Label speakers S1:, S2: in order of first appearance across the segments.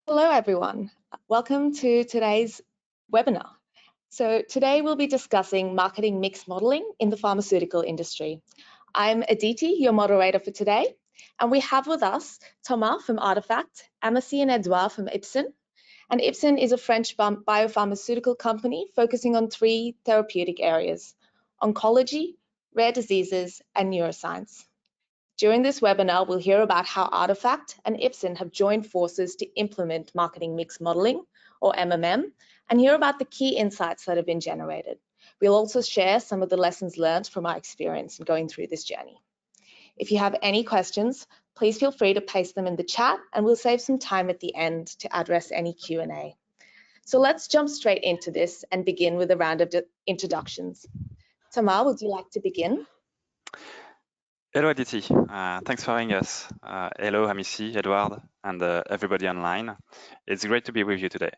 S1: Hello, everyone. Welcome to today's webinar. So today we'll be discussing marketing mix modeling in the pharmaceutical industry. I'm Aditi, your moderator for today, and we have with us Thomas from Artefact, Amicie and Edouard from Ipsen. And Ipsen is a French biopharmaceutical company focusing on 3 therapeutic areas: oncology, rare diseases, and neuroscience. During this webinar, we'll hear about how Artefact and Ipsen have joined forces to implement marketing mix modeling, or MMM, and hear about the key insights that have been generated. We'll also share some of the lessons learned from our experience in going through this journey. If you have any questions, please feel free to paste them in the chat, and we'll save some time at the end to address any Q&A. So let's jump straight into this and begin with a round of introductions. Tamar, would you like to begin?
S2: Hello, Aditi. Thanks for having us. Hello, Amicie, Edouard, and everybody online. It's great to be with you today.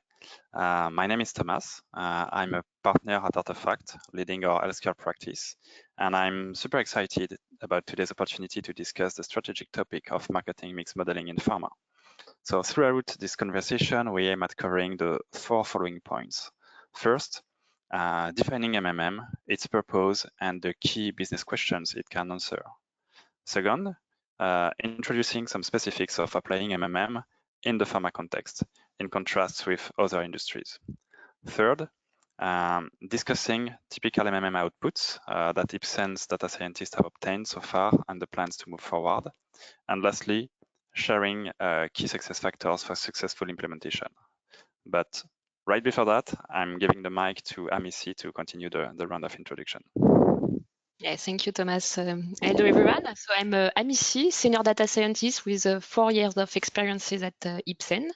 S2: My name is Thomas. I'm a partner at Artefact, leading our healthcare practice, and I'm super excited about today's opportunity to discuss the strategic topic of marketing mix modeling in pharma. So throughout this conversation, we aim at covering the 4 following points. First, defining MMM, its purpose, and the key business questions it can answer. Second, introducing some specifics of applying MMM in the pharma context, in contrast with other industries. Third, discussing typical MMM outputs that Ipsen's data scientists have obtained so far and the plans to move forward. And lastly, sharing key success factors for successful implementation. But right before that, I'm giving the mic to Amicie to continue the round of introduction.
S3: Yeah, thank you, Thomas. Hello, everyone. So I'm Amicie, senior data scientist with 4 years of experiences at Ipsen,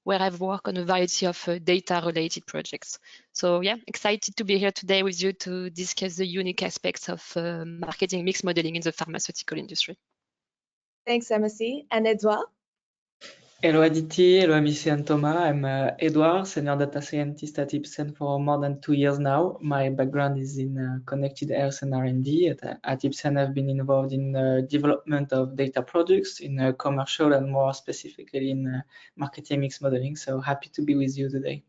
S3: where I've worked on a variety of data-related projects. So yeah, excited to be here today with you to discuss the unique aspects of marketing mix modeling in the pharmaceutical industry.
S1: Thanks, Amicie. And Edouard?
S4: Hello Aditi, hello Amicie and Thomas. I'm Edouard, senior data scientist at Ipsen for more than 2 years now. My background is in connected health and R&D. At Ipsen, I've been involved in development of data products, in commercial and more specifically in marketing mix modeling. So happy to be with you today.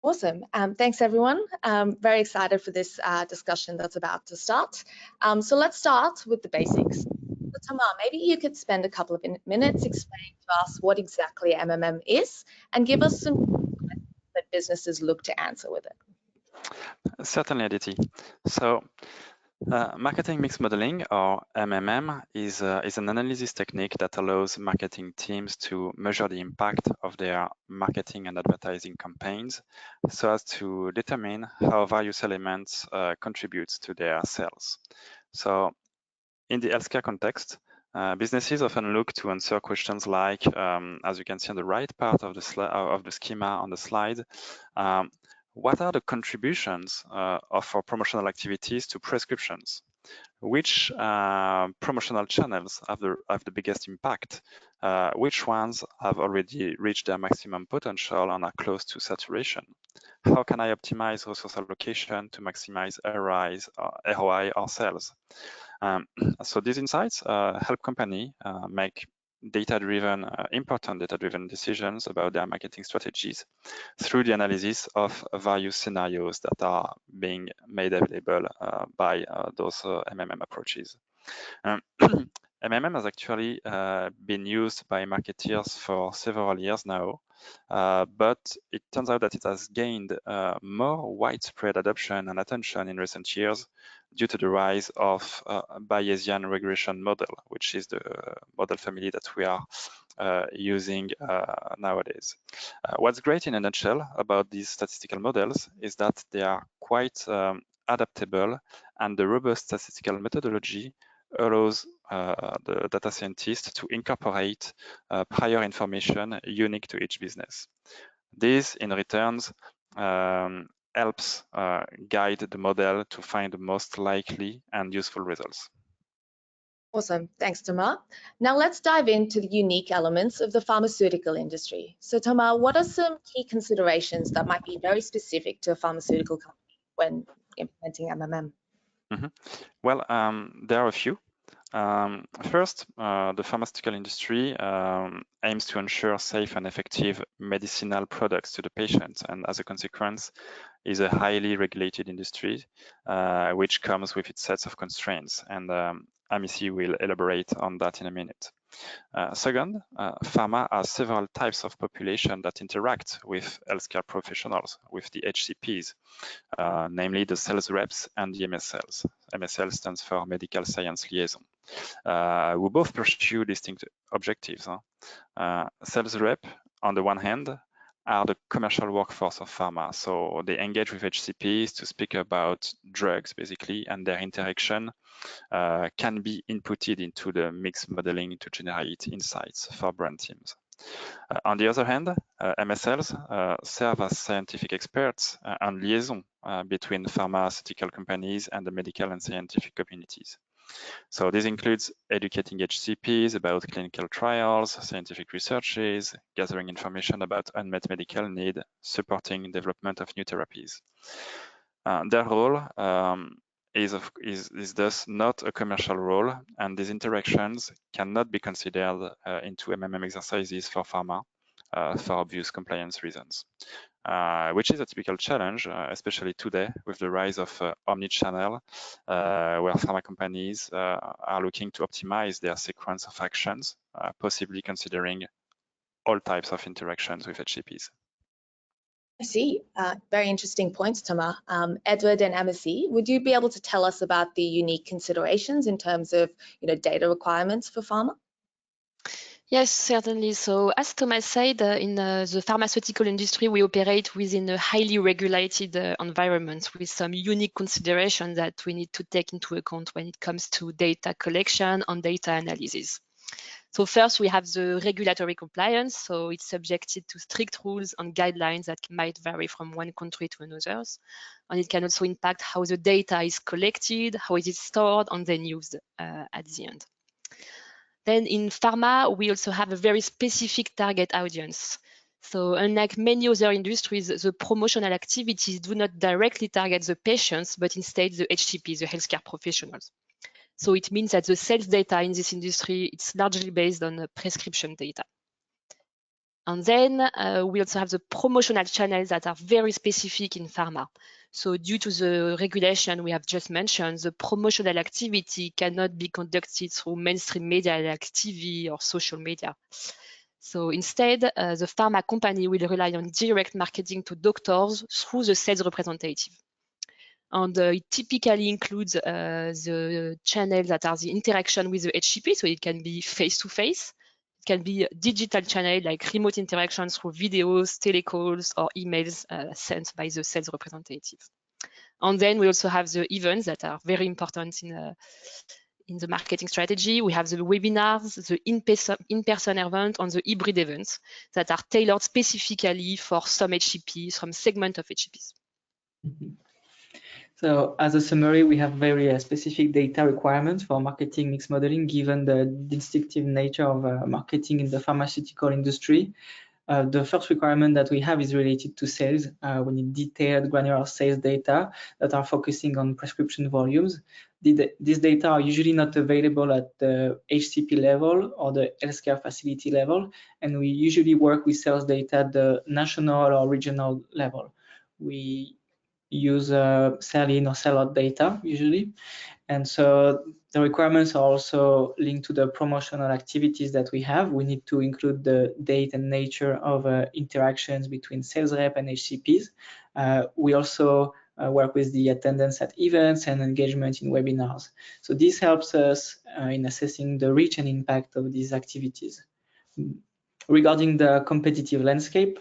S1: Awesome. Thanks, everyone. Very excited for this discussion that's about to start. So let's start with the basics. So Tamar, maybe you could spend a couple of minutes explaining to us what exactly MMM is and give us some questions that businesses look to answer with it.
S2: Certainly, Aditi. So marketing mix modeling, or MMM, is an analysis technique that allows marketing teams to measure the impact of their marketing and advertising campaigns so as to determine how various elements contribute to their sales. So in the healthcare context, businesses often look to answer questions like, as you can see on the right part of the schema on the slide, what are the contributions of our promotional activities to prescriptions? Which promotional channels have the biggest impact? Which ones have already reached their maximum potential and are close to saturation? How can I optimize resource allocation to maximize ROI or sales? So these insights help companies make important data-driven decisions about their marketing strategies through the analysis of various scenarios that are being made available by those MMM approaches. MMM has actually been used by marketers for several years now, but it turns out that it has gained more widespread adoption and attention in recent years due to the rise of Bayesian regression model, which is the model family that we are using nowadays. What's great in a nutshell about these statistical models is that they are quite adaptable, and the robust statistical methodology allows the data scientist to incorporate prior information unique to each business. This, in return, helps guide the model to find the most likely and useful results.
S1: Awesome. Thanks, Tamar. Now let's dive into the unique elements of the pharmaceutical industry. So Tamar, what are some key considerations that might be very specific to a pharmaceutical company when implementing MMM?
S2: Well, there are a few. First, the pharmaceutical industry aims to ensure safe and effective medicinal products to the patient, and as a consequence, is a highly regulated industry, which comes with its sets of constraints, and Amicie will elaborate on that in a minute. Second, pharma has several types of population that interact with healthcare professionals, with the HCPs, namely the sales reps and the MSLs. MSL stands for Medical Science Liaison, who both pursue distinct objectives. Sales rep, on the one hand, are the commercial workforce of pharma. So they engage with HCPs to speak about drugs, basically, and their interaction can be inputted into the mix modeling to generate insights for brand teams. On the other hand, MSLs serve as scientific experts and liaison between pharmaceutical companies and the medical and scientific communities. So this includes educating HCPs about clinical trials, scientific researches, gathering information about unmet medical need, supporting development of new therapies. Their role is thus not a commercial role, and these interactions cannot be considered into MMM exercises for pharma for obvious compliance reasons. Which is a typical challenge, especially today with the rise of omnichannel, where pharma companies are looking to optimize their sequence of actions, possibly considering all types of interactions with HCPs.
S1: I see. Very interesting points, Thomas. Edouard and Amicie, would you be able to tell us about the unique considerations in terms of data requirements for pharma?
S3: Yes, certainly. So as Thomas said, in the pharmaceutical industry, we operate within a highly regulated environment with some unique considerations that we need to take into account when it comes to data collection and data analysis. So first, we have the regulatory compliance. So it's subjected to strict rules and guidelines that might vary from one country to another. And it can also impact how the data is collected, how it is stored, and then used at the end. Then in pharma, we also have a very specific target audience. So unlike many other industries, the promotional activities do not directly target the patients, but instead the HCPs, the healthcare professionals. So it means that the sales data in this industry, it's largely based on prescription data. And then we also have the promotional channels that are very specific in pharma. So due to the regulation we have just mentioned, the promotional activity cannot be conducted through mainstream media like TV or social media. So instead, the pharma company will rely on direct marketing to doctors through the sales representative. And it typically includes the channels that are the interaction with the HCP, so it can be face-to-face. It can be a digital channel like remote interactions through videos, telecalls, or emails sent by the sales representative. And then we also have the events that are very important in the marketing strategy. We have the webinars, the in-person event, and the hybrid events that are tailored specifically for some HCPs, some segment of HCPs.
S4: Mm-hmm. So as a summary, we have very specific data requirements for marketing mix modeling, given the distinctive nature of marketing in the pharmaceutical industry. The first requirement that we have is related to sales. We need detailed granular sales data that are focusing on prescription volumes. These data are usually not available at the HCP level or the healthcare facility level, and we usually work with sales data at the national or regional level. We use sell-in or sell-out data usually, and so the requirements are also linked to the promotional activities that we have. We need to include the date and nature of interactions between sales rep and HCPs. We also work with the attendance at events and engagement in webinars. So this helps us in assessing the reach and impact of these activities. Regarding the competitive landscape,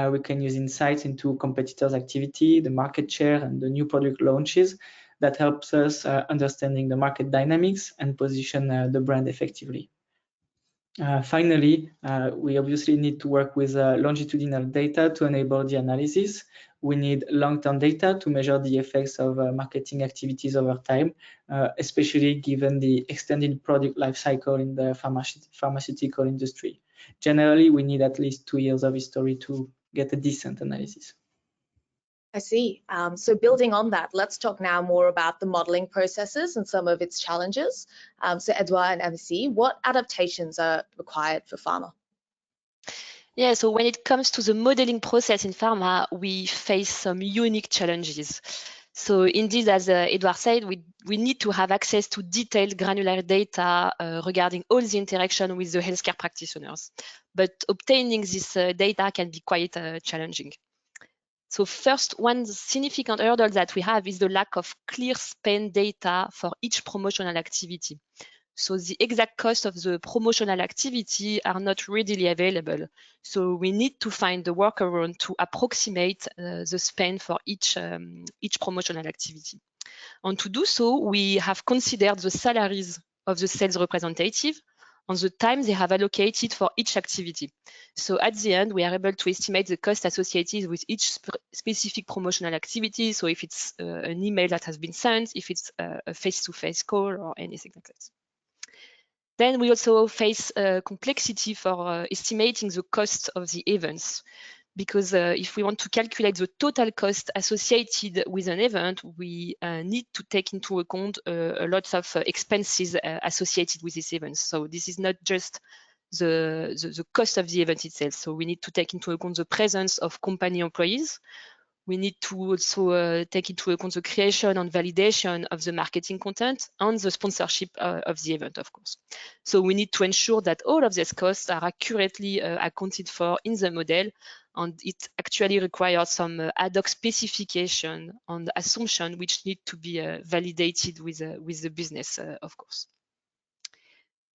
S4: we can use insights into competitors' activity, the market share, and the new product launches. That helps us understanding the market dynamics and position the brand effectively. Finally, we obviously need to work with longitudinal data to enable the analysis. We need long-term data to measure the effects of marketing activities over time, especially given the extended product life cycle in the pharmaceutical industry. Generally, we need at least 2 years of history to get a decent analysis.
S1: I see. So building on that, let's talk now more about the modelling processes and some of its challenges. So Edouard and Amicie, what adaptations are required for pharma?
S3: Yeah, so when it comes to the modeling process in pharma, we face some unique challenges. So indeed, as Edouard said, we need to have access to detailed granular data regarding all the interaction with the healthcare practitioners. But obtaining this data can be quite challenging. So first, one significant hurdle that we have is the lack of clear spend data for each promotional activity. So the exact cost of the promotional activity are not readily available. So we need to find the workaround to approximate the spend for each promotional activity. And to do so, we have considered the salaries of the sales representative on the time they have allocated for each activity. So at the end, we are able to estimate the cost associated with each specific promotional activity. So if it's an email that has been sent, if it's a face-to-face call or anything like that. Then we also face complexity for estimating the cost of the events, because if we want to calculate the total cost associated with an event, we need to take into account a lot of expenses associated with this event. So this is not just the cost of the event itself. So we need to take into account the presence of company employees. We need to also take into account the creation and validation of the marketing content and the sponsorship of the event, of course. So we need to ensure that all of these costs are accurately accounted for in the model, and it actually requires some ad hoc specification and assumption which need to be validated with the business, of course.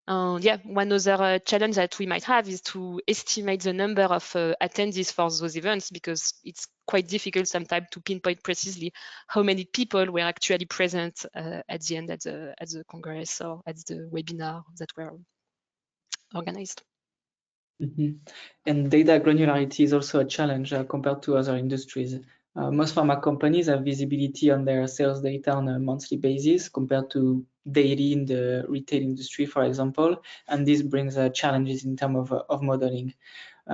S3: Yeah, one other challenge that we might have is to estimate the number of attendees for those events, because it's quite difficult sometimes to pinpoint precisely how many people were actually present at the end at the Congress or at the webinar that were organized.
S4: And data granularity is also a challenge compared to other industries. Most pharma companies have visibility on their sales data on a monthly basis compared to daily in the retail industry, for example, and this brings challenges in terms of modeling.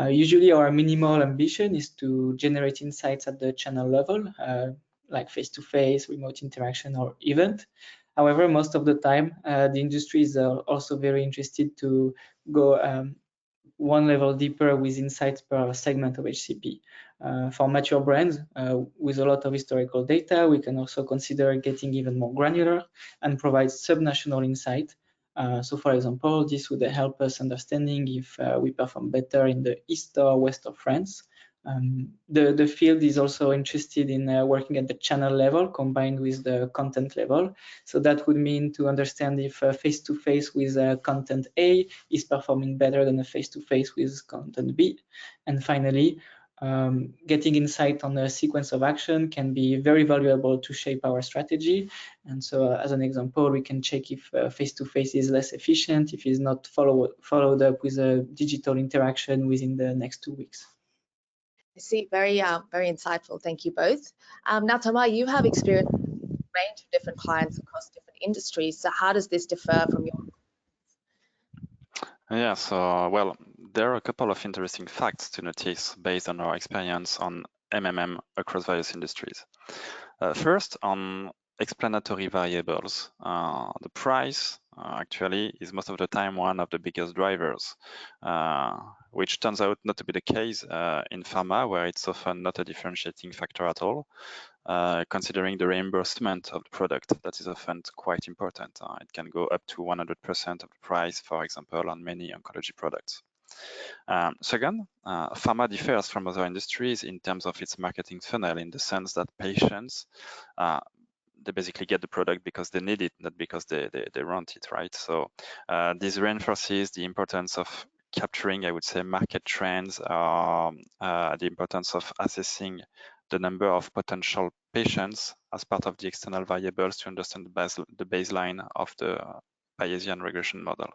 S4: Usually our minimal ambition is to generate insights at the channel level, like face-to-face, remote interaction, or event. However, most of the time, the industry is also very interested to go one level deeper with insights per segment of HCP. For mature brands with a lot of historical data, we can also consider getting even more granular and provide subnational insight. So for example, this would help us understanding if we perform better in the east or west of France. The field is also interested in working at the channel level combined with the content level. So that would mean to understand if face-to-face with content A is performing better than a face-to-face with content B. And finally, getting insight on a sequence of action can be very valuable to shape our strategy. And so as an example, we can check if face-to-face is less efficient, if it's not followed up with a digital interaction within the next 2 weeks.
S1: I see, very insightful. Thank you both. Now, Thomas, you have experience with a range of different clients across different industries. So how does this differ from your?
S2: Yeah, so, well, there are a couple of interesting facts to notice based on our experience on MMM across various industries. First, on explanatory variables. The price actually is most of the time one of the biggest drivers, which turns out not to be the case in pharma, where it's often not a differentiating factor at all. Considering the reimbursement of the product, that is often quite important. It can go up to 100% of the price, for example, on many oncology products. Second, pharma differs from other industries in terms of its marketing funnel, in the sense that patients, they basically get the product because they need it, not because they want it, right? So this reinforces the importance of capturing, I would say, market trends, the importance of assessing the number of potential patients as part of the external variables to understand the baseline of the Bayesian regression model.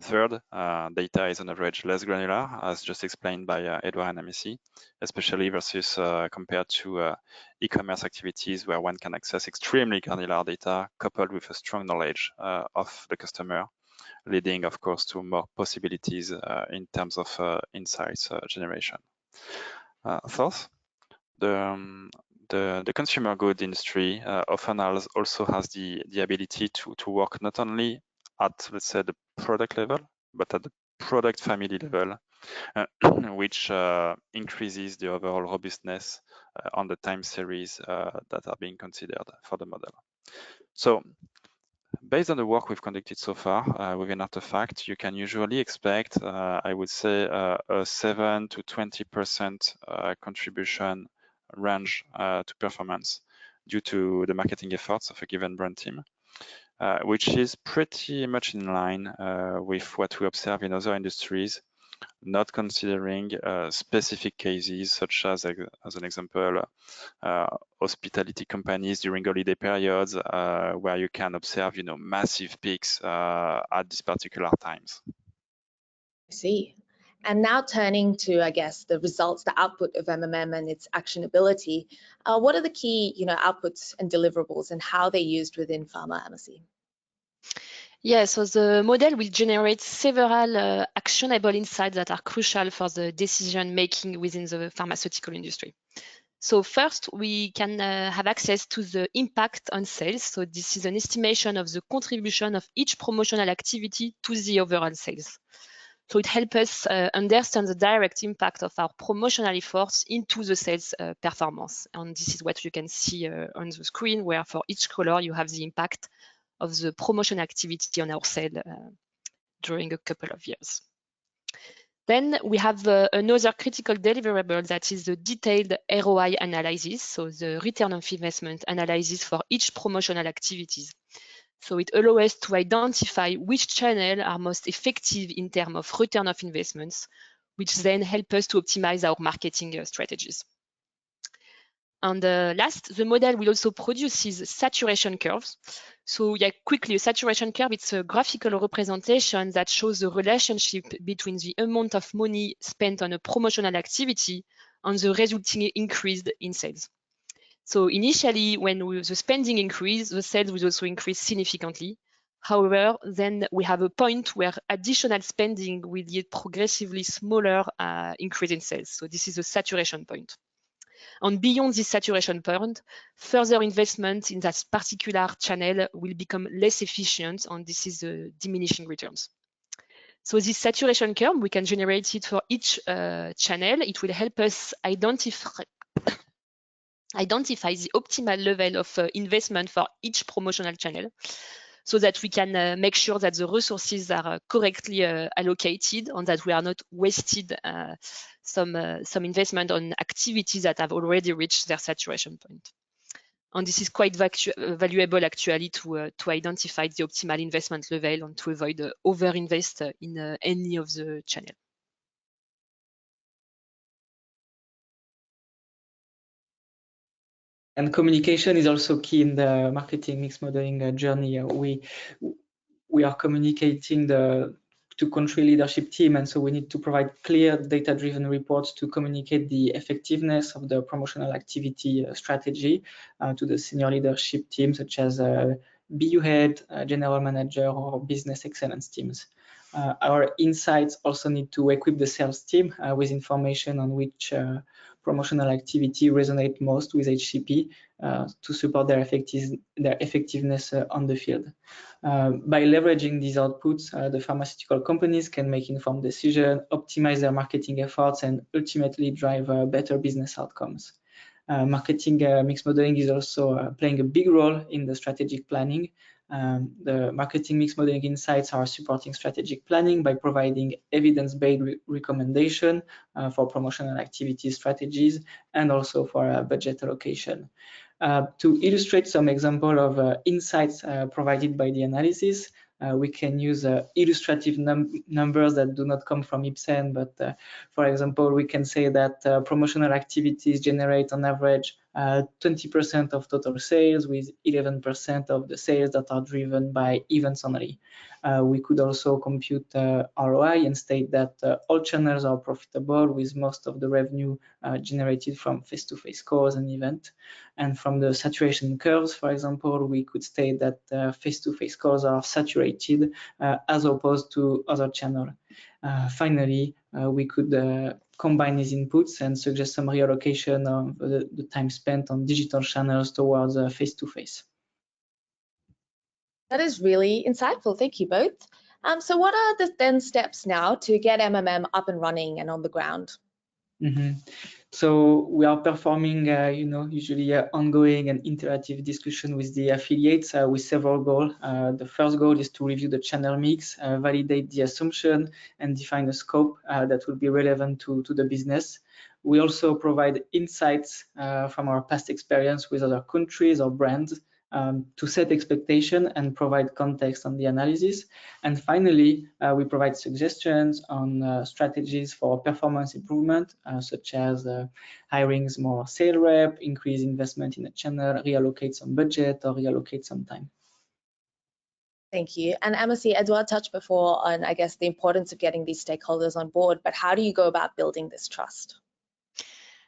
S2: Third, data is on average less granular, as just explained by Edouard and Amicie, especially versus compared to e-commerce activities where one can access extremely granular data coupled with a strong knowledge of the customer, leading, of course, to more possibilities in terms of insights generation. Fourth, the consumer good industry often also has the ability to work not only at, let's say, the product level, but at the product family level, which increases the overall robustness on the time series that are being considered for the model. So based on the work we've conducted so far within Artefact, you can usually expect, I would say, a 7 to 20% contribution range to performance due to the marketing efforts of a given brand team, which is pretty much in line with what we observe in other industries, not considering specific cases such as an example, hospitality companies during holiday periods where you can observe, massive peaks at these particular times.
S1: I see. And now turning to, I guess, the results, the output of MMM and its actionability, what are the key, outputs and deliverables and how they're used within pharma, Amicie?
S3: Yeah, so the model will generate several actionable insights that are crucial for the decision making within the pharmaceutical industry. So first, we can have access to the impact on sales. So this is an estimation of the contribution of each promotional activity to the overall sales. So it helps us understand the direct impact of our promotional efforts into the sales performance. And this is what you can see on the screen, where for each color you have the impact of the promotion activity on our sale during a couple of years. Then we have another critical deliverable that is the detailed ROI analysis, so the return of investment analysis for each promotional activities. So it allows us to identify which channels are most effective in terms of return of investments, which then help us to optimize our marketing strategies. And last, the model will also produce saturation curves. So yeah, quickly, a saturation curve, it's a graphical representation that shows the relationship between the amount of money spent on a promotional activity and the resulting increase in sales. So initially, when the spending increase, the sales will also increase significantly. However, then we have a point where additional spending will yield progressively smaller increase in sales. So this is a saturation point. And beyond this saturation point, further investment in that particular channel will become less efficient, and this is the diminishing returns. So this saturation curve, we can generate it for each channel. It will help us identify the optimal level of investment for each promotional channel, so that we can make sure that the resources are correctly allocated and that we are not wasted some investment on activities that have already reached their saturation point. And this is quite valuable actually to identify the optimal investment level and to avoid over-invest in any of the channels.
S4: And communication is also key in the marketing mix modeling journey. We are communicating to country leadership team, and so we need to provide clear data-driven reports to communicate the effectiveness of the promotional activity strategy to the senior leadership team, such as BU head, general manager, or business excellence teams. Our insights also need to equip the sales team with information on which promotional activity resonate most with HCP to support their effectiveness on the field. By leveraging these outputs, the pharmaceutical companies can make informed decisions, optimize their marketing efforts, and ultimately drive better business outcomes. Marketing mix modeling is also playing a big role in the strategic planning. The marketing mix modeling insights are supporting strategic planning by providing evidence-based recommendation for promotional activity strategies and also for budget allocation. To illustrate some example of insights provided by the analysis, we can use illustrative numbers that do not come from Ipsen, but for example, we can say that promotional activities generate on average 20% of total sales, with 11% of the sales that are driven by events only. We could also compute ROI and state that all channels are profitable, with most of the revenue generated from face-to-face calls and events. And from the saturation curves, for example, we could state that face-to-face calls are saturated as opposed to other channels. finally, we could combine these inputs and suggest some reallocation of the time spent on digital channels towards face-to-face.
S1: That is really insightful. Thank you both. So what are the then steps now to get MMM up and running and on the ground?
S4: So we are performing, usually ongoing and interactive discussion with the affiliates with several goals. The first goal is to review the channel mix, validate the assumption, and define a scope that will be relevant to the business. We also provide insights from our past experience with other countries or brands to set expectation and provide context on the analysis. And finally, we provide suggestions on strategies for performance improvement, such as hiring more sales rep, increase investment in a channel, reallocate some budget, or reallocate some time.
S1: Thank you. And Amicie, Edouard touched before on, I guess, the importance of getting these stakeholders on board, but how do you go about building this trust?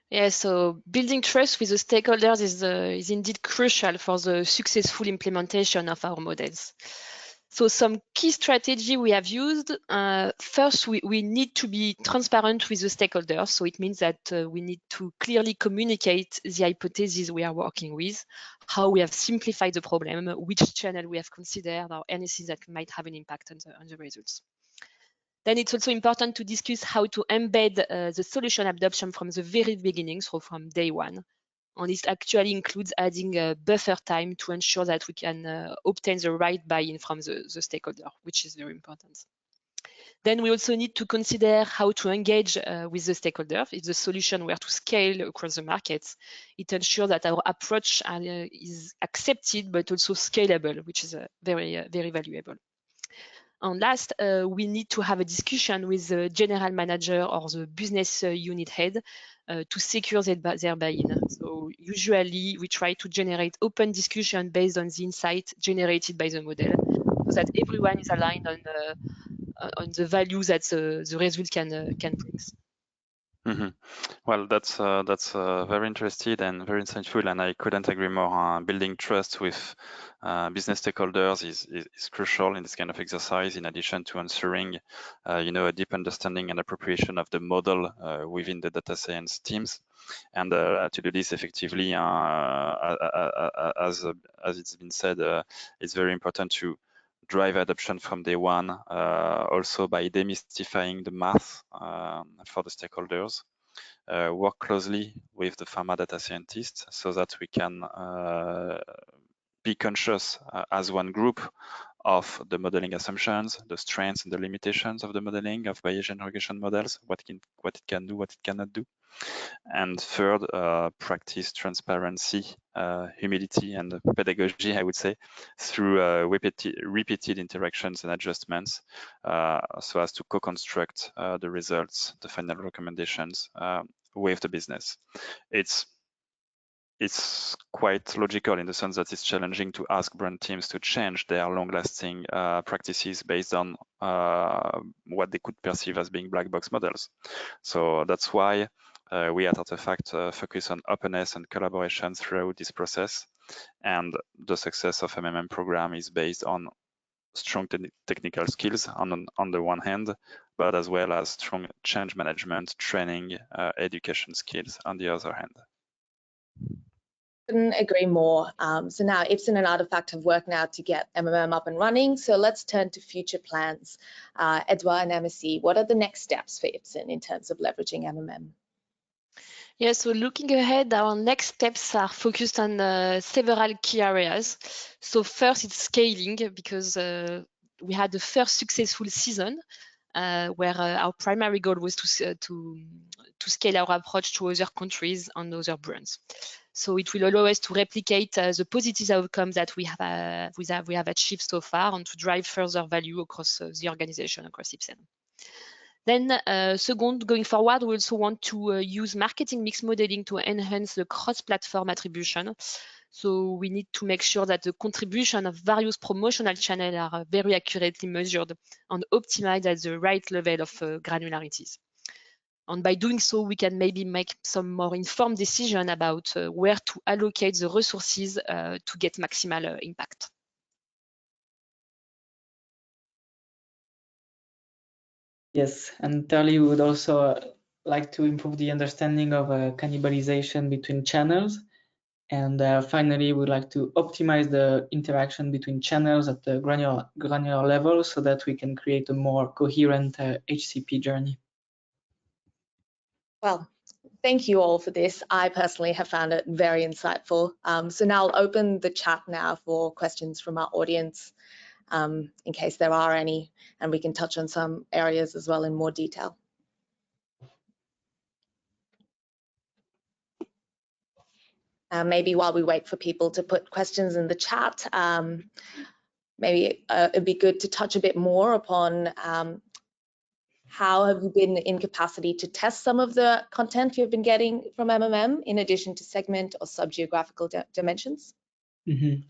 S3: Yeah, so building trust with the stakeholders is indeed crucial for the successful implementation of our models. So some key strategy we have used. First, we need to be transparent with the stakeholders. So it means that we need to clearly communicate the hypotheses we are working with, how we have simplified the problem, which channel we have considered, or anything that might have an impact on the results. Then it's also important to discuss how to embed the solution adoption from the very beginning, so from day one. And this actually includes adding a buffer time to ensure that we can obtain the right buy-in from the stakeholder, which is very important. Then we also need to consider how to engage with the stakeholder. If the solution were to scale across the markets, it ensures that our approach is accepted, but also scalable, which is very, very valuable. And last, we need to have a discussion with the general manager or the business unit head to secure their buy-in. So usually we try to generate open discussion based on the insight generated by the model, so that everyone is aligned on the value that the result can bring.
S2: Well, that's very interesting and very insightful, and I couldn't agree more. Building trust with business stakeholders is crucial in this kind of exercise. In addition to answering, a deep understanding and appropriation of the model within the data science teams, and to do this effectively, as it's been said, it's very important to drive adoption from day one, also by demystifying the math for the stakeholders. Work closely with the pharma data scientists so that we can be conscious as one group of the modeling assumptions, the strengths and the limitations of the modeling of Bayesian regression models, what it can do, what it cannot do. And third, practice transparency, humility, and pedagogy, I would say, through repeated interactions and adjustments, so as to co-construct the results, the final recommendations with the business. It's quite logical in the sense that it's challenging to ask brand teams to change their long-lasting practices based on what they could perceive as being black box models. So that's why we at Artefact focus on openness and collaboration throughout this process. And the success of MMM program is based on strong technical skills on the one hand, but as well as strong change management, training, education skills on the other hand.
S1: Couldn't agree more. So now Ipsen and Artefact have worked now to get MMM up and running. So let's turn to future plans. Edouard and Amicie, what are the next steps for Ipsen in terms of leveraging MMM?
S3: Yeah, so looking ahead, our next steps are focused on several key areas. So first, it's scaling, because we had the first successful season where our primary goal was to scale our approach to other countries and other brands. So it will allow us to replicate the positive outcomes that we have achieved so far, and to drive further value across the organization, across Ipsen. Then second, going forward, we also want to use Mktg Mix Modelling to enhance the cross-platform attribution. So we need to make sure that the contribution of various promotional channels are very accurately measured and optimized at the right level of granularities. And by doing so, we can maybe make some more informed decision about where to allocate the resources to get maximal impact.
S4: Yes, and thirdly, we would also like to improve the understanding of cannibalization between channels. And finally, we'd like to optimize the interaction between channels at the granular level so that we can create a more coherent HCP journey.
S1: Well, thank you all for this. I personally have found it very insightful. So now I'll open the chat now for questions from our audience, in case there are any, and we can touch on some areas as well in more detail. Maybe while we wait for people to put questions in the chat, maybe it'd be good to touch a bit more upon how have you been in capacity to test some of the content you've been getting from MMM in addition to segment or sub-geographical dimensions?
S4: Mm-hmm.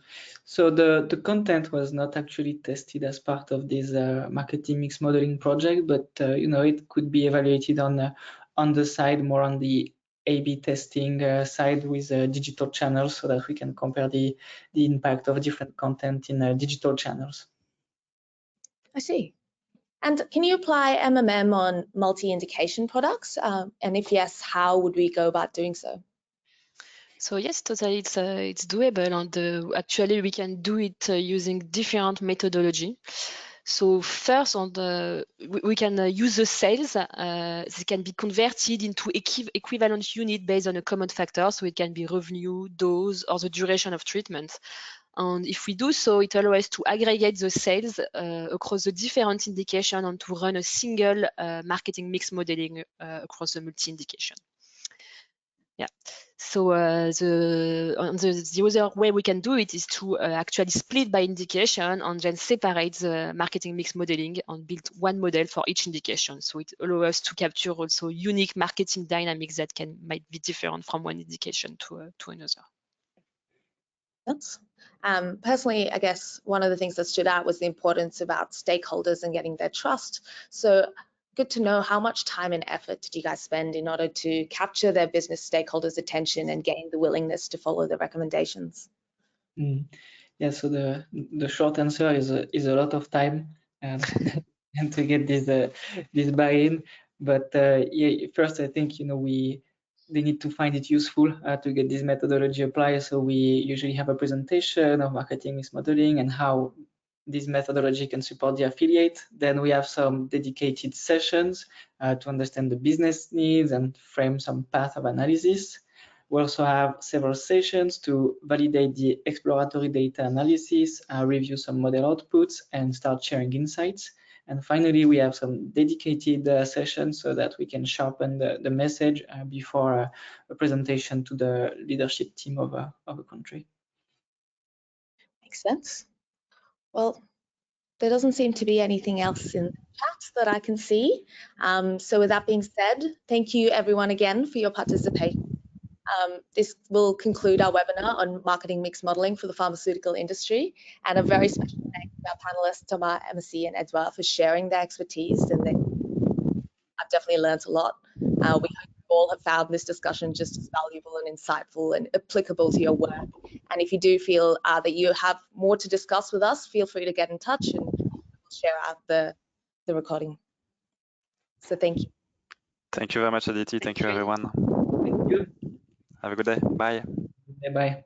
S4: So the content was not actually tested as part of this marketing mix modeling project, but you know, it could be evaluated on the side, more on the A/B testing side with digital channels, so that we can compare the impact of different content in digital channels.
S1: I see. And can you apply MMM on multi-indication products? And if yes, how would we go about doing so?
S3: So yes, totally, it's doable, and actually we can do it using different methodology. So first, we can use the sales. They can be converted into equivalent unit based on a common factor. So it can be revenue, dose, or the duration of treatment. And if we do so, it allows us to aggregate the sales across the different indications and to run a single marketing mix modeling across the multi-indication. Yeah. So the other way we can do it is to actually split by indication and then separate the marketing mix modeling and build one model for each indication. So it allows us to capture also unique marketing dynamics that might be different from one indication to another.
S1: Yes. Personally, I guess one of the things that stood out was the importance about stakeholders and getting their trust. So good to know, how much time and effort did you guys spend in order to capture their business stakeholders' attention and gain the willingness to follow the recommendations?
S4: Yeah, so the short answer is a lot of time and and to get this buy-in. But yeah, first I think, you know, they need to find it useful to get this methodology applied. So we usually have a presentation of marketing mix modeling and how this methodology can support the affiliate. Then we have some dedicated sessions to understand the business needs and frame some path of analysis. We also have several sessions to validate the exploratory data analysis, review some model outputs, and start sharing insights. And finally, we have some dedicated sessions so that we can sharpen the message before a presentation to the leadership team of a country.
S1: Makes sense. Well, there doesn't seem to be anything else in the chat that I can see. So with that being said, thank you everyone again for your participation. This will conclude our webinar on marketing mix modeling for the pharmaceutical industry, and a very special thanks to our panelists, Thomas, Amicie, and Edouard, for sharing their expertise. And I've definitely learned a lot. We hope you all have found this discussion just as valuable and insightful and applicable to your work. And if you do feel that you have more to discuss with us, feel free to get in touch and we'll share out the recording. So thank you.
S2: Thank you very much, Aditi. Thank you, everyone.
S4: Thank you.
S2: Have a good day. Bye.
S4: Bye-bye.